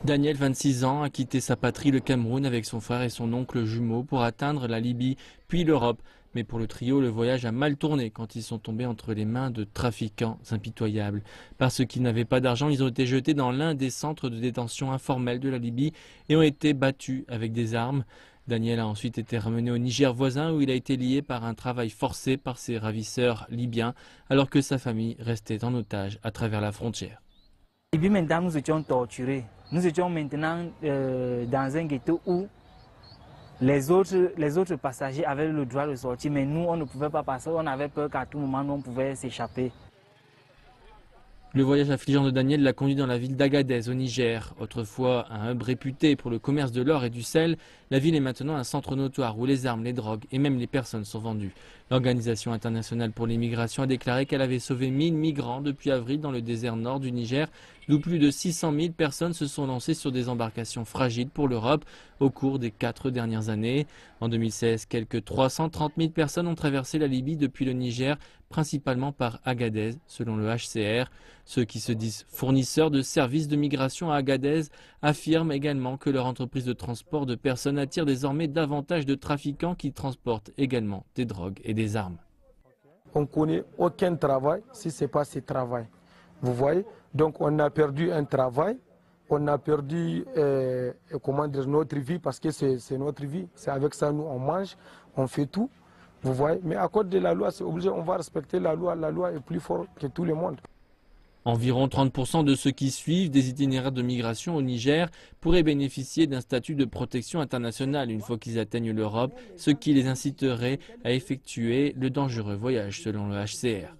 Daniel, 26 ans, a quitté sa patrie, le Cameroun, avec son frère et son oncle jumeau pour atteindre la Libye, puis l'Europe. Mais pour le trio, le voyage a mal tourné quand ils sont tombés entre les mains de trafiquants impitoyables. Parce qu'ils n'avaient pas d'argent, ils ont été jetés dans l'un des centres de détention informels de la Libye et ont été battus avec des armes. Daniel a ensuite été ramené au Niger voisin où il a été lié par un travail forcé par ses ravisseurs libyens alors que sa famille restait en otage à travers la frontière. Et puis maintenant, nous étions torturés. Nous étions maintenant dans un ghetto où les autres passagers avaient le droit de sortir, mais nous, on ne pouvait pas passer. On avait peur qu'à tout moment, nous, on pouvait s'échapper. Le voyage affligeant de Daniel l'a conduit dans la ville d'Agadez, au Niger. Autrefois un hub réputé pour le commerce de l'or et du sel, la ville est maintenant un centre notoire où les armes, les drogues et même les personnes sont vendues. L'Organisation internationale pour l'immigration a déclaré qu'elle avait sauvé 1000 migrants depuis avril dans le désert nord du Niger, d'où plus de 600 000 personnes se sont lancées sur des embarcations fragiles pour l'Europe au cours des 4 dernières années. En 2016, quelques 330 000 personnes ont traversé la Libye depuis le Niger, principalement par Agadez, selon le HCR. Ceux qui se disent fournisseurs de services de migration à Agadez affirment également que leur entreprise de transport de personnes attire désormais davantage de trafiquants qui transportent également des drogues et des armes. On ne connaît aucun travail si ce n'est pas ce travail. Vous voyez? Donc on a perdu un travail, on a perdu comment dire, notre vie parce que c'est notre vie. C'est avec ça nous on mange, on fait tout. Vous voyez? Mais à cause de la loi, c'est obligé, on va respecter la loi. La loi est plus forte que tout le monde. Environ 30% de ceux qui suivent des itinéraires de migration au Niger pourraient bénéficier d'un statut de protection internationale une fois qu'ils atteignent l'Europe, ce qui les inciterait à effectuer le dangereux voyage selon le HCR.